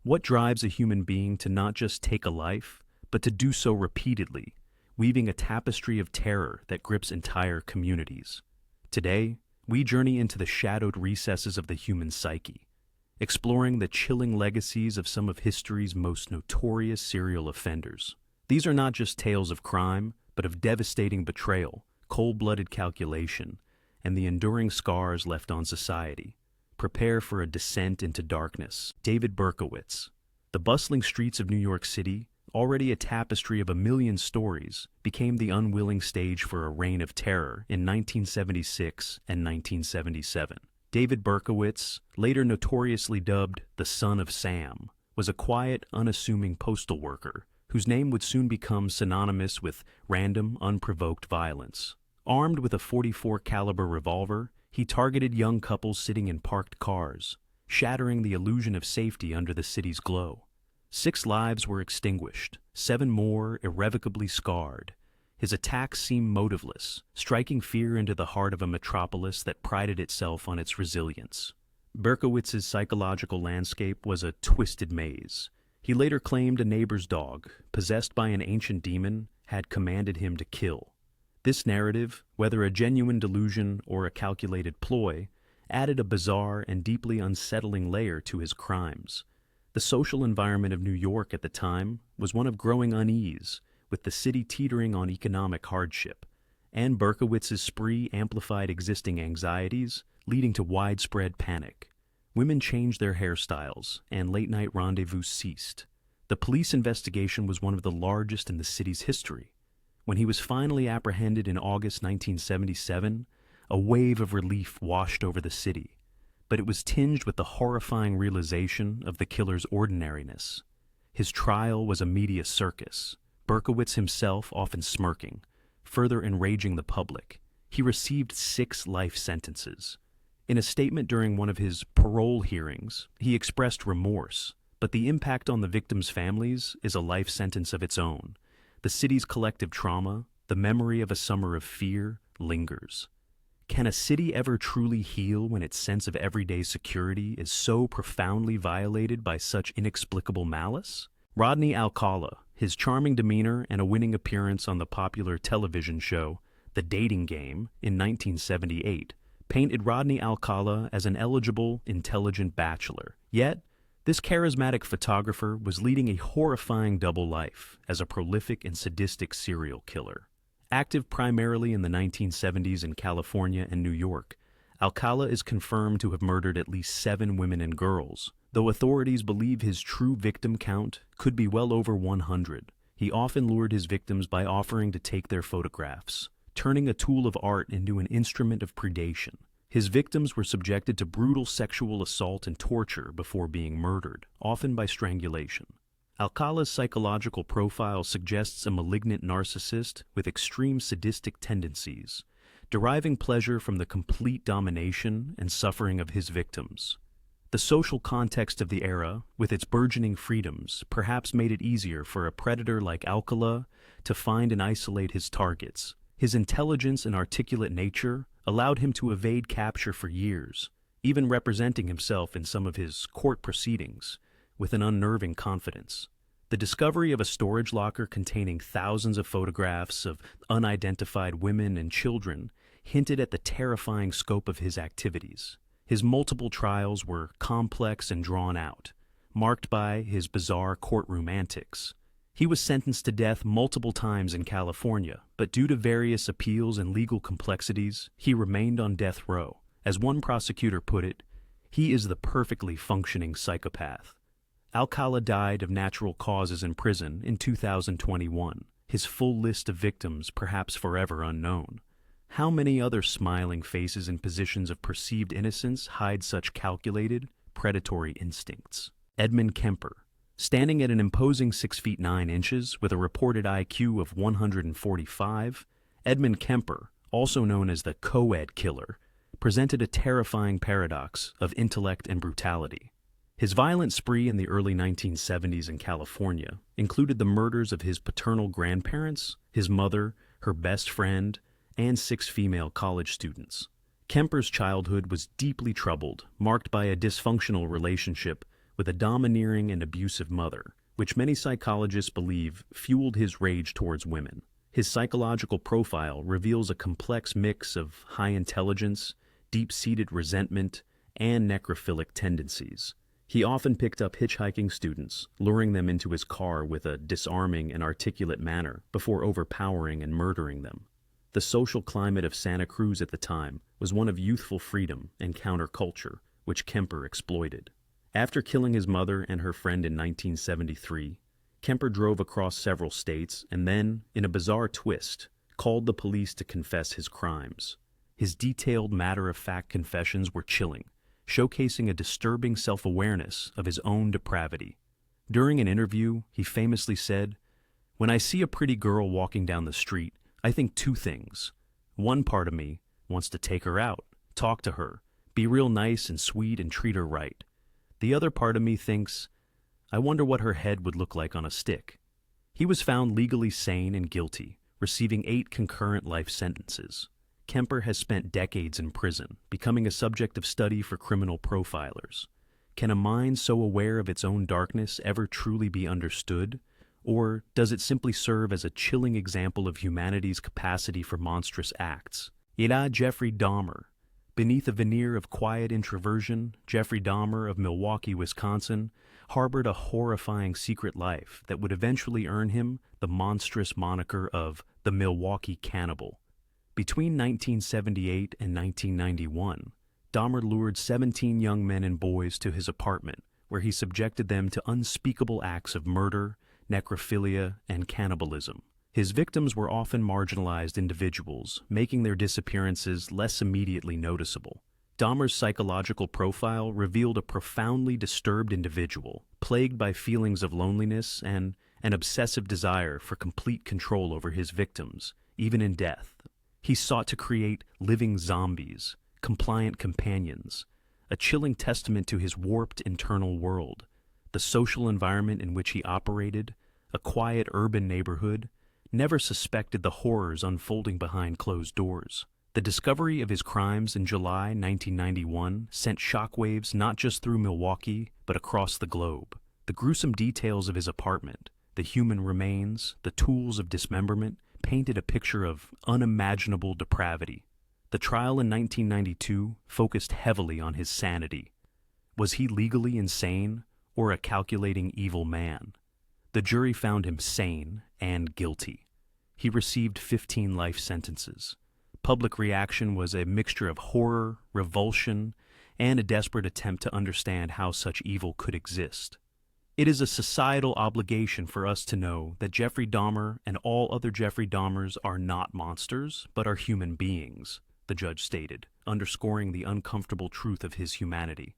What drives a human being to not just take a life, but to do so repeatedly, weaving a tapestry of terror that grips entire communities? Today, we journey into the shadowed recesses of the human psyche, exploring the chilling legacies of some of history's most notorious serial offenders. These are not just tales of crime, but of devastating betrayal, cold-blooded calculation, and the enduring scars left on society. Prepare for a descent into darkness. David Berkowitz. The bustling streets of New York City, already a tapestry of a million stories, became the unwilling stage for a reign of terror in 1976 and 1977. David Berkowitz, later notoriously dubbed the Son of Sam, was a quiet, unassuming postal worker whose name would soon become synonymous with random, unprovoked violence. Armed with a .44 caliber revolver, he targeted young couples sitting in parked cars, shattering the illusion of safety under the city's glow. 6 lives were extinguished, 7 more irrevocably scarred. His attacks seemed motiveless, striking fear into the heart of a metropolis that prided itself on its resilience. Berkowitz's psychological landscape was a twisted maze. He later claimed a neighbor's dog, possessed by an ancient demon, had commanded him to kill. This narrative, whether a genuine delusion or a calculated ploy, added a bizarre and deeply unsettling layer to his crimes. The social environment of New York at the time was one of growing unease, with the city teetering on economic hardship, and Berkowitz's spree amplified existing anxieties, leading to widespread panic. Women changed their hairstyles, and late-night rendezvous ceased. The police investigation was one of the largest in the city's history. When he was finally apprehended in August 1977, a wave of relief washed over the city, but it was tinged with the horrifying realization of the killer's ordinariness. His trial was a media circus, Berkowitz himself often smirking, further enraging the public. He received 6 life sentences. In a statement during one of his parole hearings, he expressed remorse, but the impact on the victims' families is a life sentence of its own. The city's collective trauma, the memory of a summer of fear, lingers. Can a city ever truly heal when its sense of everyday security is so profoundly violated by such inexplicable malice? Rodney Alcala, his charming demeanor and a winning appearance on the popular television show The Dating Game in 1978, painted Rodney Alcala as an eligible, intelligent bachelor. Yet, this charismatic photographer was leading a horrifying double life as a prolific and sadistic serial killer. Active primarily in the 1970s in California and New York, Alcala is confirmed to have murdered at least 7 women and girls, though authorities believe his true victim count could be well over 100. He often lured his victims by offering to take their photographs, turning a tool of art into an instrument of predation. His victims were subjected to brutal sexual assault and torture before being murdered, often by strangulation. Alcala's psychological profile suggests a malignant narcissist with extreme sadistic tendencies, deriving pleasure from the complete domination and suffering of his victims. The social context of the era, with its burgeoning freedoms, perhaps made it easier for a predator like Alcala to find and isolate his targets. His intelligence and articulate nature allowed him to evade capture for years, even representing himself in some of his court proceedings with an unnerving confidence. The discovery of a storage locker containing thousands of photographs of unidentified women and children hinted at the terrifying scope of his activities. His multiple trials were complex and drawn out, marked by his bizarre courtroom antics. He was sentenced to death multiple times in California, but due to various appeals and legal complexities, he remained on death row. As one prosecutor put it, he is the perfectly functioning psychopath. Alcala died of natural causes in prison in 2021, his full list of victims perhaps forever unknown. How many other smiling faces in positions of perceived innocence hide such calculated, predatory instincts? Edmund Kemper. Standing at an imposing 6 feet 9 inches with a reported IQ of 145, Edmund Kemper, also known as the co-ed killer, presented a terrifying paradox of intellect and brutality. His violent spree in the early 1970s in California included the murders of his paternal grandparents, his mother, her best friend, and 6 female college students. Kemper's childhood was deeply troubled, marked by a dysfunctional relationship with a domineering and abusive mother, which many psychologists believe fueled his rage towards women. His psychological profile reveals a complex mix of high intelligence, deep-seated resentment, and necrophilic tendencies. He often picked up hitchhiking students, luring them into his car with a disarming and articulate manner before overpowering and murdering them. The social climate of Santa Cruz at the time was one of youthful freedom and counterculture, which Kemper exploited. After killing his mother and her friend in 1973, Kemper drove across several states and then, in a bizarre twist, called the police to confess his crimes. His detailed, matter-of-fact confessions were chilling, showcasing a disturbing self-awareness of his own depravity. During an interview, he famously said, "When I see a pretty girl walking down the street, I think two things. One part of me wants to take her out, talk to her, be real nice and sweet and treat her right. The other part of me thinks, I wonder what her head would look like on a stick." He was found legally sane and guilty, receiving 8 concurrent life sentences. Kemper has spent decades in prison, becoming a subject of study for criminal profilers. Can a mind so aware of its own darkness ever truly be understood? Or does it simply serve as a chilling example of humanity's capacity for monstrous acts? Jeffrey Dahmer. Beneath a veneer of quiet introversion, Jeffrey Dahmer of Milwaukee, Wisconsin, harbored a horrifying secret life that would eventually earn him the monstrous moniker of the Milwaukee Cannibal. Between 1978 and 1991, Dahmer lured 17 young men and boys to his apartment, where he subjected them to unspeakable acts of murder, necrophilia, and cannibalism. His victims were often marginalized individuals, making their disappearances less immediately noticeable. Dahmer's psychological profile revealed a profoundly disturbed individual, plagued by feelings of loneliness and an obsessive desire for complete control over his victims, even in death. He sought to create living zombies, compliant companions, a chilling testament to his warped internal world. The social environment in which he operated, a quiet urban neighborhood, never suspected the horrors unfolding behind closed doors. The discovery of his crimes in July 1991 sent shockwaves not just through Milwaukee, but across the globe. The gruesome details of his apartment, the human remains, the tools of dismemberment, painted a picture of unimaginable depravity. The trial in 1992 focused heavily on his sanity. Was he legally insane or a calculating evil man? The jury found him sane and guilty. He received 15 life sentences. Public reaction was a mixture of horror, revulsion, and a desperate attempt to understand how such evil could exist. It is a societal obligation for us to know that Jeffrey Dahmer and all other Jeffrey Dahmers are not monsters, but are human beings, the judge stated, underscoring the uncomfortable truth of his humanity.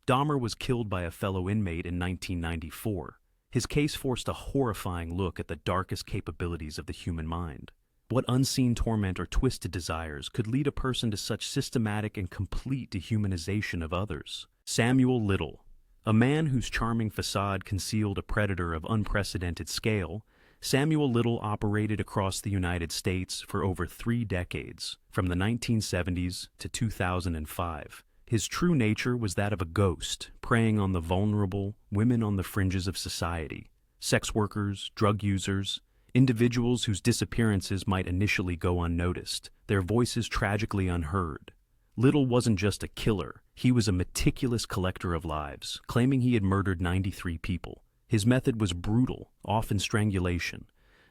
Dahmer was killed by a fellow inmate in 1994. His case forced a horrifying look at the darkest capabilities of the human mind. What unseen torment or twisted desires could lead a person to such systematic and complete dehumanization of others? Samuel Little, a man whose charming facade concealed a predator of unprecedented scale, Samuel Little operated across the United States for over 3 decades, from the 1970s to 2005. His true nature was that of a ghost, preying on the vulnerable, women on the fringes of society, sex workers, drug users, individuals whose disappearances might initially go unnoticed, their voices tragically unheard. Little wasn't just a killer, he was a meticulous collector of lives, claiming he had murdered 93 people. His method was brutal, often strangulation,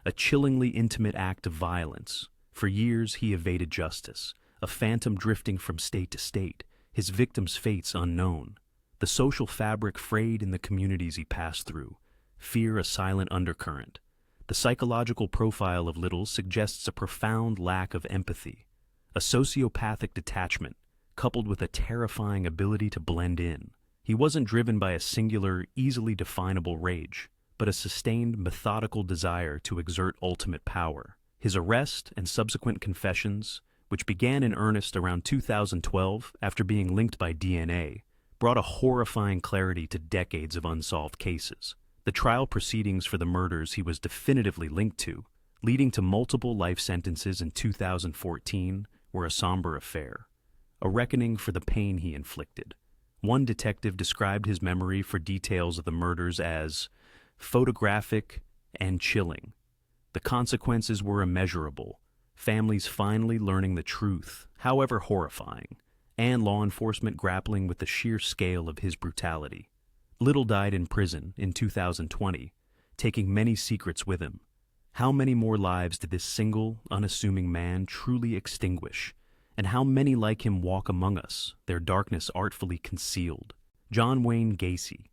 a chillingly intimate act of violence. For years he evaded justice, a phantom drifting from state to state, his victims' fates unknown. The social fabric frayed in the communities he passed through, fear a silent undercurrent. The psychological profile of Little suggests a profound lack of empathy, a sociopathic detachment, coupled with a terrifying ability to blend in. He wasn't driven by a singular, easily definable rage, but a sustained, methodical desire to exert ultimate power. His arrest and subsequent confessions, which began in earnest around 2012 after being linked by DNA, brought a horrifying clarity to decades of unsolved cases. The trial proceedings for the murders he was definitively linked to, leading to multiple life sentences in 2014, were a somber affair, a reckoning for the pain he inflicted. One detective described his memory for details of the murders as photographic and chilling. The consequences were immeasurable, families finally learning the truth, however horrifying, and law enforcement grappling with the sheer scale of his brutality. Little died in prison in 2020, taking many secrets with him. How many more lives did this single, unassuming man truly extinguish? And how many like him walk among us, their darkness artfully concealed? John Wayne Gacy.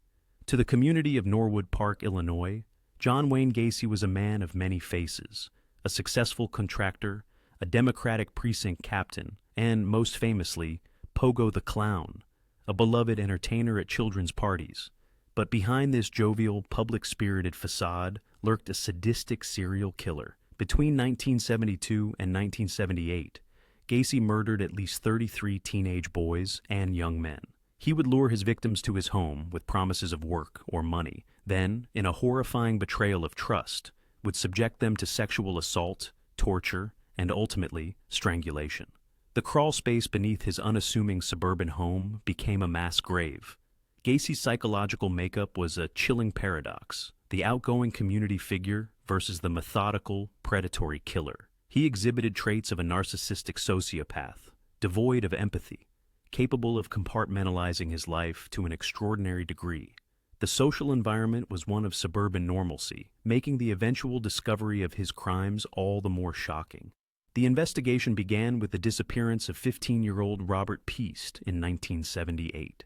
To the community of Norwood Park, Illinois, John Wayne Gacy was a man of many faces, a successful contractor, a Democratic precinct captain, and, most famously, Pogo the Clown, a beloved entertainer at children's parties. But behind this jovial, public-spirited facade lurked a sadistic serial killer. Between 1972 and 1978, Gacy murdered at least 33 teenage boys and young men. He would lure his victims to his home with promises of work or money, then, in a horrifying betrayal of trust, would subject them to sexual assault, torture, and ultimately, strangulation. The crawl space beneath his unassuming suburban home became a mass grave. Gacy's psychological makeup was a chilling paradox, the outgoing community figure versus the methodical, predatory killer. He exhibited traits of a narcissistic sociopath, devoid of empathy, capable of compartmentalizing his life to an extraordinary degree. The social environment was one of suburban normalcy, making the eventual discovery of his crimes all the more shocking. The investigation began with the disappearance of 15-year-old Robert Piest in 1978.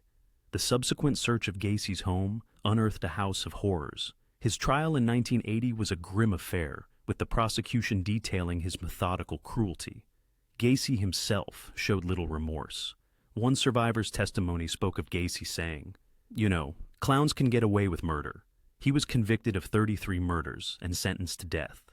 The subsequent search of Gacy's home unearthed a house of horrors. His trial in 1980 was a grim affair, with the prosecution detailing his methodical cruelty. Gacy himself showed little remorse. One survivor's testimony spoke of Gacy saying, "You know, clowns can get away with murder." He was convicted of 33 murders and sentenced to death.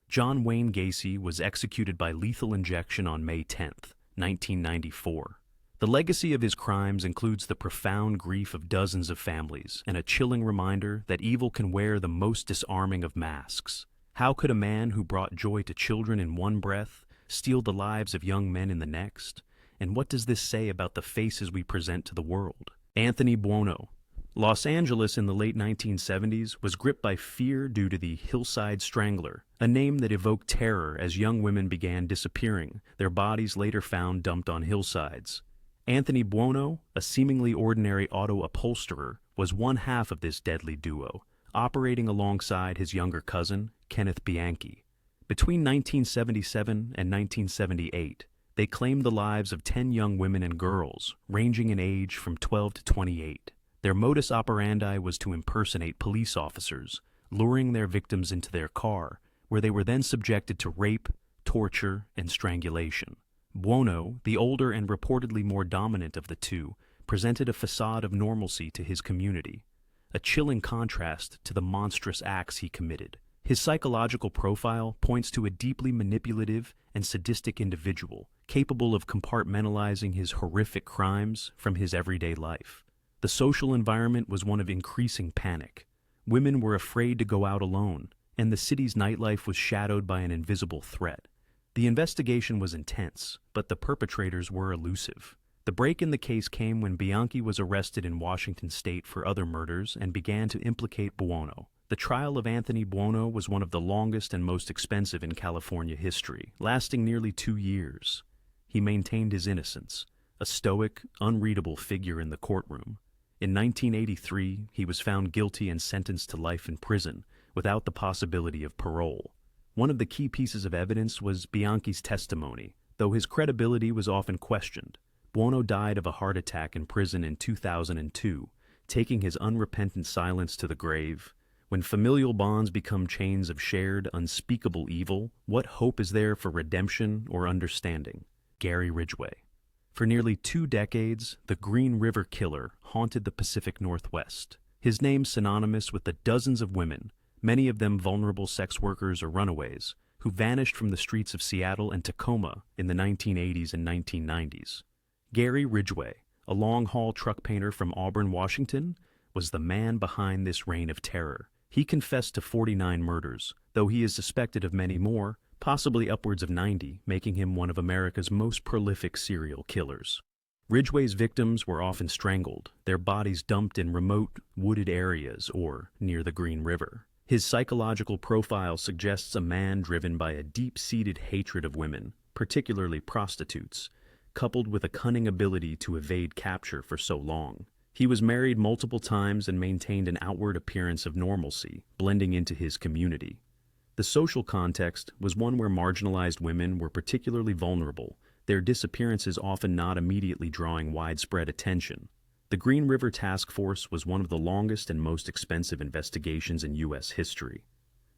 John Wayne Gacy was executed by lethal injection on May 10, 1994. The legacy of his crimes includes the profound grief of dozens of families and a chilling reminder that evil can wear the most disarming of masks. How could a man who brought joy to children in one breath steal the lives of young men in the next? And what does this say about the faces we present to the world? Anthony Buono. Los Angeles in the late 1970s was gripped by fear due to the Hillside Strangler, a name that evoked terror as young women began disappearing, their bodies later found dumped on hillsides. Anthony Buono, a seemingly ordinary auto upholsterer, was one half of this deadly duo, operating alongside his younger cousin, Kenneth Bianchi. Between 1977 and 1978, they claimed the lives of 10 young women and girls, ranging in age from 12 to 28. Their modus operandi was to impersonate police officers, luring their victims into their car, where they were then subjected to rape, torture, and strangulation. Buono, the older and reportedly more dominant of the two, presented a facade of normalcy to his community, a chilling contrast to the monstrous acts he committed. His psychological profile points to a deeply manipulative and sadistic individual, capable of compartmentalizing his horrific crimes from his everyday life. The social environment was one of increasing panic. Women were afraid to go out alone, and the city's nightlife was shadowed by an invisible threat. The investigation was intense, but the perpetrators were elusive. The break in the case came when Bianchi was arrested in Washington state for other murders and began to implicate Buono. The trial of Anthony Buono was one of the longest and most expensive in California history, lasting nearly 2 years. He maintained his innocence, a stoic, unreadable figure in the courtroom. In 1983, he was found guilty and sentenced to life in prison, without the possibility of parole. One of the key pieces of evidence was Bianchi's testimony. Though his credibility was often questioned, Buono died of a heart attack in prison in 2002, taking his unrepentant silence to the grave. When familial bonds become chains of shared, unspeakable evil, what hope is there for redemption or understanding? Gary Ridgway. For nearly 2 decades, the Green River Killer haunted the Pacific Northwest. His name synonymous with the dozens of women, many of them vulnerable sex workers or runaways, who vanished from the streets of Seattle and Tacoma in the 1980s and 1990s. Gary Ridgway, a long-haul truck painter from Auburn, Washington, was the man behind this reign of terror. He confessed to 49 murders, though he is suspected of many more, possibly upwards of 90, making him one of America's most prolific serial killers. Ridgway's victims were often strangled, their bodies dumped in remote, wooded areas or near the Green River. His psychological profile suggests a man driven by a deep-seated hatred of women, particularly prostitutes, coupled with a cunning ability to evade capture for so long. He was married multiple times and maintained an outward appearance of normalcy, blending into his community. The social context was one where marginalized women were particularly vulnerable, their disappearances often not immediately drawing widespread attention. The Green River Task Force was one of the longest and most expensive investigations in U.S. history.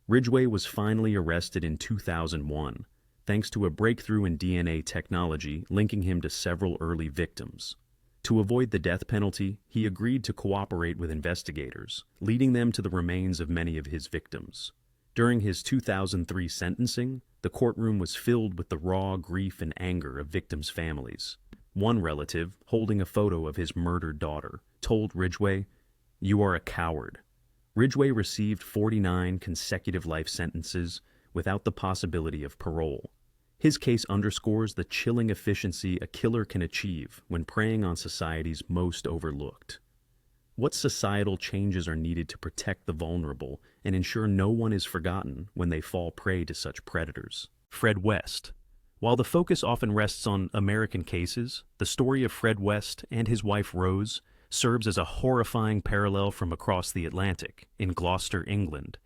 Ridgway was finally arrested in 2001, thanks to a breakthrough in DNA technology linking him to several early victims. To avoid the death penalty, he agreed to cooperate with investigators, leading them to the remains of many of his victims. During his 2003 sentencing, the courtroom was filled with the raw grief and anger of victims' families. One relative, holding a photo of his murdered daughter, told Ridgway, "You are a coward." Ridgway received 49 consecutive life sentences without the possibility of parole. His case underscores the chilling efficiency a killer can achieve when preying on society's most overlooked. What societal changes are needed to protect the vulnerable and ensure no one is forgotten when they fall prey to such predators? Fred West. While the focus often rests on American cases, the story of Fred West and his wife Rose serves as a horrifying parallel from across the Atlantic, in Gloucester, England,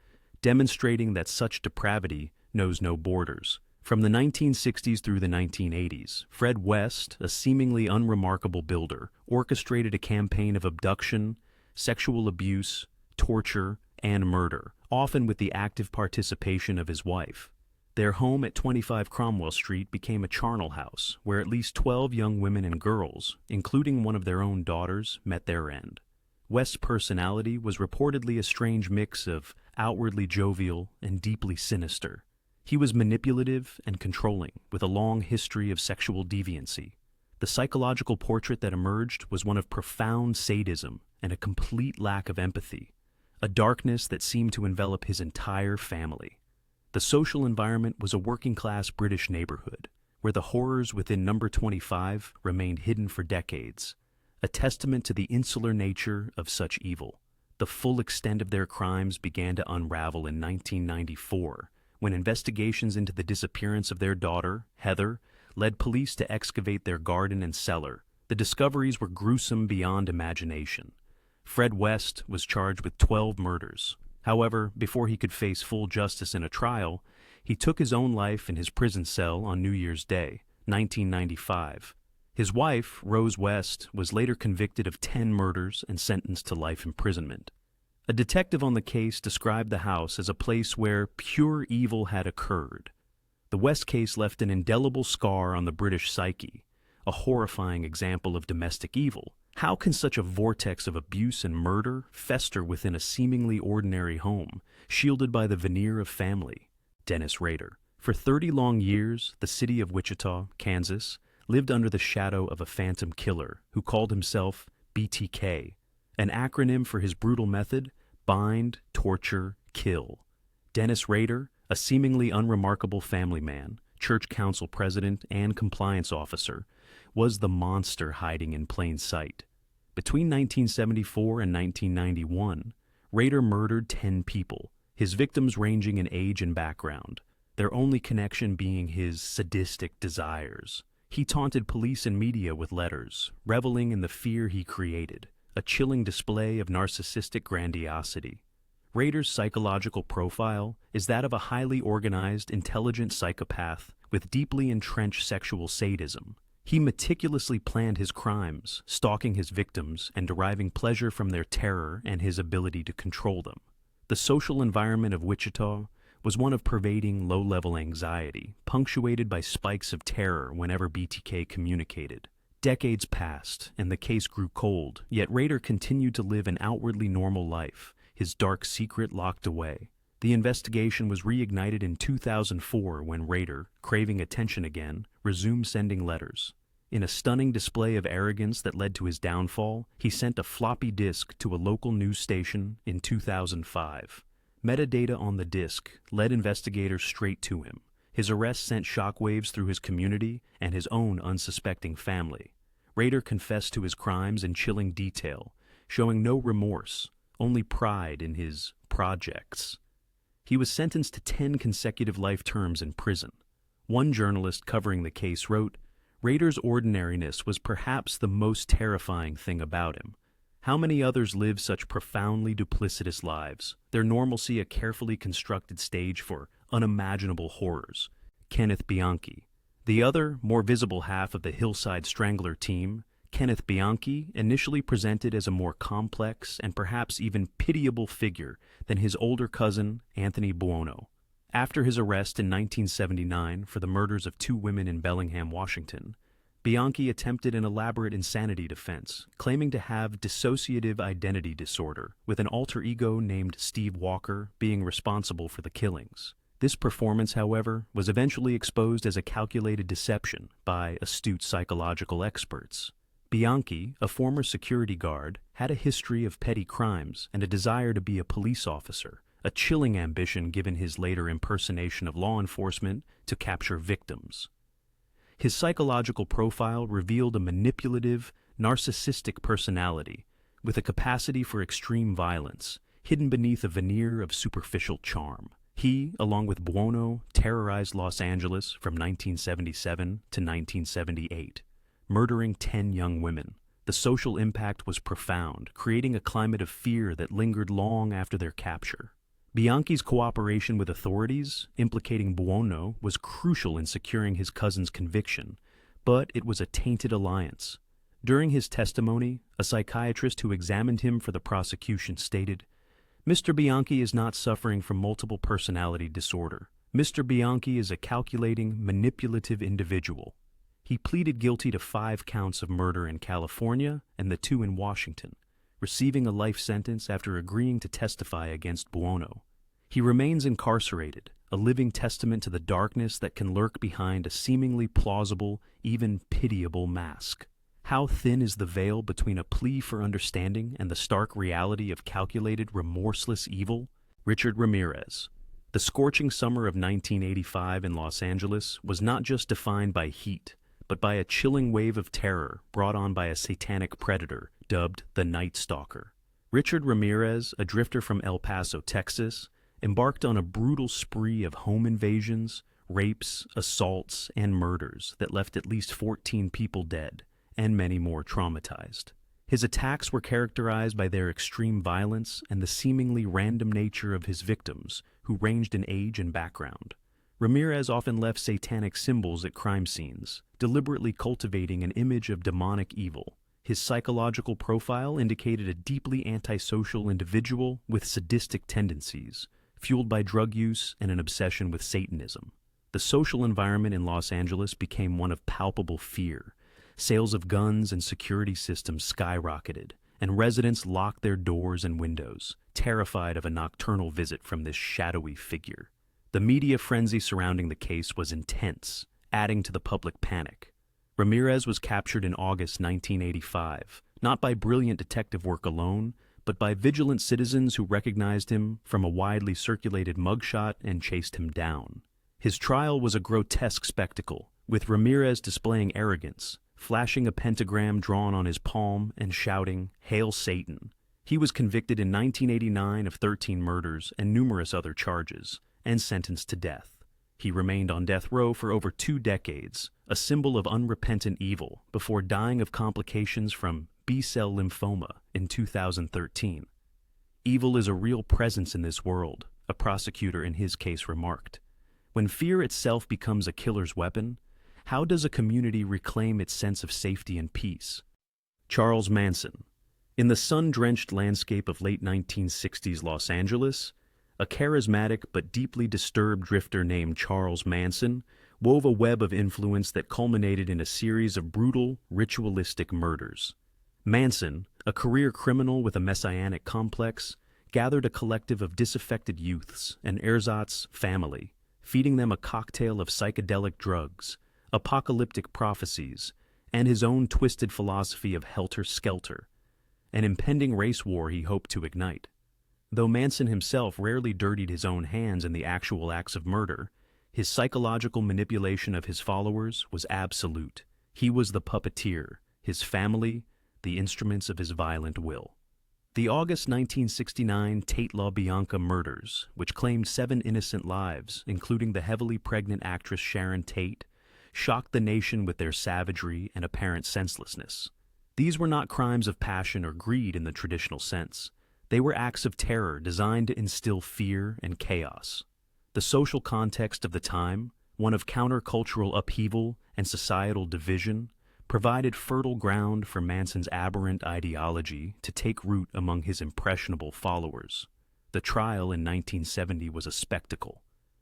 demonstrating that such depravity knows no borders. From the 1960s through the 1980s, Fred West, a seemingly unremarkable builder, orchestrated a campaign of abduction, sexual abuse, torture, and murder, often with the active participation of his wife. Their home at 25 Cromwell Street became a charnel house where at least 12 young women and girls, including one of their own daughters, met their end. West's personality was reportedly a strange mix of outwardly jovial and deeply sinister. He was manipulative and controlling, with a long history of sexual deviancy. The psychological portrait that emerged was one of profound sadism and a complete lack of empathy, a darkness that seemed to envelop his entire family. The social environment was a working-class British neighborhood, where the horrors within Number 25 remained hidden for decades, a testament to the insular nature of such evil. The full extent of their crimes began to unravel in 1994, when investigations into the disappearance of their daughter, Heather, led police to excavate their garden and cellar. The discoveries were gruesome beyond imagination. Fred West was charged with 12 murders. However, before he could face full justice in a trial, he took his own life in his prison cell on New Year's Day, 1995. His wife, Rose West, was later convicted of 10 murders and sentenced to life imprisonment. A detective on the case described the house as a place where pure evil had occurred. The West case left an indelible scar on the British psyche, a horrifying example of domestic evil. How can such a vortex of abuse and murder fester within a seemingly ordinary home, shielded by the veneer of family? Dennis Rader. For 30 long years, the city of Wichita, Kansas, lived under the shadow of a phantom killer who called himself BTK, an acronym for his brutal method: bind, torture, kill. Dennis Rader, a seemingly unremarkable family man, church council president, and compliance officer, was the monster hiding in plain sight. Between 1974 and 1991, Rader murdered 10 people, his victims ranging in age and background, their only connection being his sadistic desires. He taunted police and media with letters, reveling in the fear he created, a chilling display of narcissistic grandiosity. Rader's psychological profile is that of a highly organized, intelligent psychopath with deeply entrenched sexual sadism. He meticulously planned his crimes, stalking his victims and deriving pleasure from their terror and his ability to control them. The social environment of Wichita was one of pervading low-level anxiety, punctuated by spikes of terror whenever BTK communicated. Decades passed, and the case grew cold, yet Rader continued to live an outwardly normal life, his dark secret locked away. The investigation was reignited in 2004 when Rader, craving attention again, resumed sending letters. In a stunning display of arrogance that led to his downfall, he sent a floppy disk to a local news station in 2005. Metadata on the disk led investigators straight to him. His arrest sent shockwaves through his community and his own unsuspecting family. Rader confessed to his crimes in chilling detail, showing no remorse, only pride in his projects. He was sentenced to 10 consecutive life terms in prison. One journalist covering the case wrote, "Rader's ordinariness was perhaps the most terrifying thing about him. How many others live such profoundly duplicitous lives, their normalcy a carefully constructed stage for unimaginable horrors?" Kenneth Bianchi. The other, more visible half of the Hillside Strangler team, Kenneth Bianchi, initially presented as a more complex and perhaps even pitiable figure than his older cousin, Anthony Buono. After his arrest in 1979 for the murders of 2 women in Bellingham, Washington, Bianchi attempted an elaborate insanity defense, claiming to have dissociative identity disorder, with an alter ego named Steve Walker being responsible for the killings. This performance, however, was eventually exposed as a calculated deception by astute psychological experts. Bianchi, a former security guard, had a history of petty crimes and a desire to be a police officer, a chilling ambition given his later impersonation of law enforcement to capture victims. His psychological profile revealed a manipulative, narcissistic personality with a capacity for extreme violence, hidden beneath a veneer of superficial charm. He, along with Buono, terrorized Los Angeles from 1977 to 1978, murdering 10 young women. The social impact was profound, creating a climate of fear that lingered long after their capture. Bianchi's cooperation with authorities, implicating Buono, was crucial in securing his cousin's conviction, but it was a tainted alliance. During his testimony, a psychiatrist who examined him for the prosecution stated, "Mr. Bianchi is not suffering from multiple personality disorder. Mr. Bianchi is a calculating, manipulative individual." He pleaded guilty to 5 counts of murder in California and the 2 in Washington, receiving a life sentence after agreeing to testify against Buono. He remains incarcerated, a living testament to the darkness that can lurk behind a seemingly plausible, even pitiable mask. How thin is the veil between a plea for understanding and the stark reality of calculated, remorseless evil? Richard Ramirez. The scorching summer of 1985 in Los Angeles was not just defined by heat, but by a chilling wave of terror brought on by a satanic predator dubbed the Night Stalker. Richard Ramirez, a drifter from El Paso, Texas, embarked on a brutal spree of home invasions, rapes, assaults, and murders that left at least 14 people dead and many more traumatized. His attacks were characterized by their extreme violence and the seemingly random nature of his victims, who ranged in age and background. Ramirez often left satanic symbols at crime scenes, deliberately cultivating an image of demonic evil. His psychological profile indicated a deeply antisocial individual with sadistic tendencies, fueled by drug use and an obsession with Satanism. The social environment in Los Angeles became one of palpable fear. Sales of guns and security systems skyrocketed, and residents locked their doors and windows, terrified of a nocturnal visit from this shadowy figure. The media frenzy surrounding the case was intense, adding to the public panic. Ramirez was captured in August 1985, not by brilliant detective work alone, but by vigilant citizens who recognized him from a widely circulated mugshot and chased him down. His trial was a grotesque spectacle, with Ramirez displaying arrogance, flashing a pentagram drawn on his palm and shouting, "Hail Satan." He was convicted in 1989 of 13 murders and numerous other charges, and sentenced to death. He remained on death row for over 2 decades, a symbol of unrepentant evil, before dying of complications from B-cell lymphoma in 2013. "Evil is a real presence in this world," a prosecutor in his case remarked. When fear itself becomes a killer's weapon, how does a community reclaim its sense of safety and peace? Charles Manson. In the sun-drenched landscape of late 1960s Los Angeles, a charismatic but deeply disturbed drifter named Charles Manson wove a web of influence that culminated in a series of brutal, ritualistic murders. Manson, a career criminal with a messianic complex, gathered a collective of disaffected youths and ersatz family, feeding them a cocktail of psychedelic drugs, apocalyptic prophecies, and his own twisted philosophy of helter-skelter, an impending race war he hoped to ignite. Though Manson himself rarely dirtied his own hands in the actual acts of murder, his psychological manipulation of his followers was absolute. He was the puppeteer, his family the instruments of his violent will. The August 1969 Tate LaBianca murders, which claimed 7 innocent lives, including the heavily pregnant actress Sharon Tate, shocked the nation with their savagery and apparent senselessness. These were not crimes of passion or greed in the traditional sense. They were acts of terror designed to instill fear and chaos. The social context of the time, one of countercultural upheaval and societal division, provided fertile ground for Manson's aberrant ideology to take root among his impressionable followers. The trial in 1970 was a spectacle,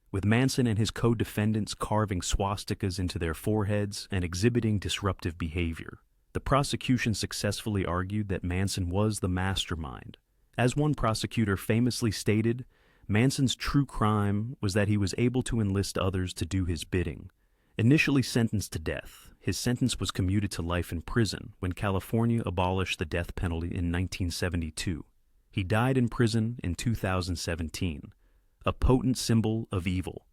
with Manson and his co-defendants carving swastikas into their foreheads and exhibiting disruptive behavior. The prosecution successfully argued that Manson was the mastermind. As one prosecutor famously stated, Manson's true crime was that he was able to enlist others to do his bidding. Initially sentenced to death, his sentence was commuted to life in prison when California abolished the death penalty in 1972. He died in prison in 2017, a potent symbol of evil.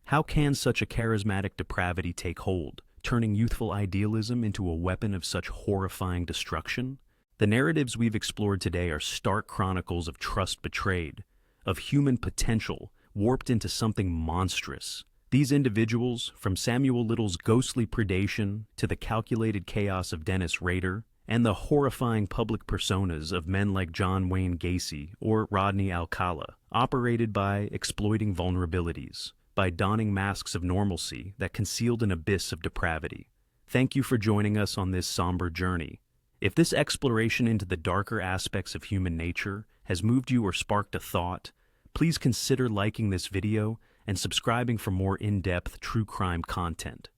How can such a charismatic depravity take hold, turning youthful idealism into a weapon of such horrifying destruction? The narratives we've explored today are stark chronicles of trust betrayed, of human potential warped into something monstrous. These individuals, from Samuel Little's ghostly predation to the calculated chaos of Dennis Rader, and the horrifying public personas of men like John Wayne Gacy or Rodney Alcala, operated by exploiting vulnerabilities, by donning masks of normalcy that concealed an abyss of depravity. Thank you for joining us on this somber journey. If this exploration into the darker aspects of human nature has moved you or sparked a thought, please consider liking this video and subscribing for more in-depth true crime content.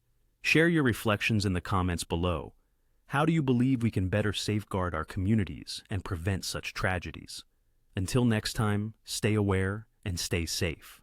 Share your reflections in the comments below. How do you believe we can better safeguard our communities and prevent such tragedies? Until next time, stay aware and stay safe.